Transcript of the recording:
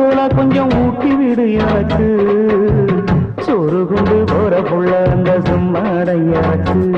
போல கொஞ்சம் ஊட்டி விடு எனக்கு சோறு கொண்டு போற புள்ள அந்த சும்மாடையாக்கு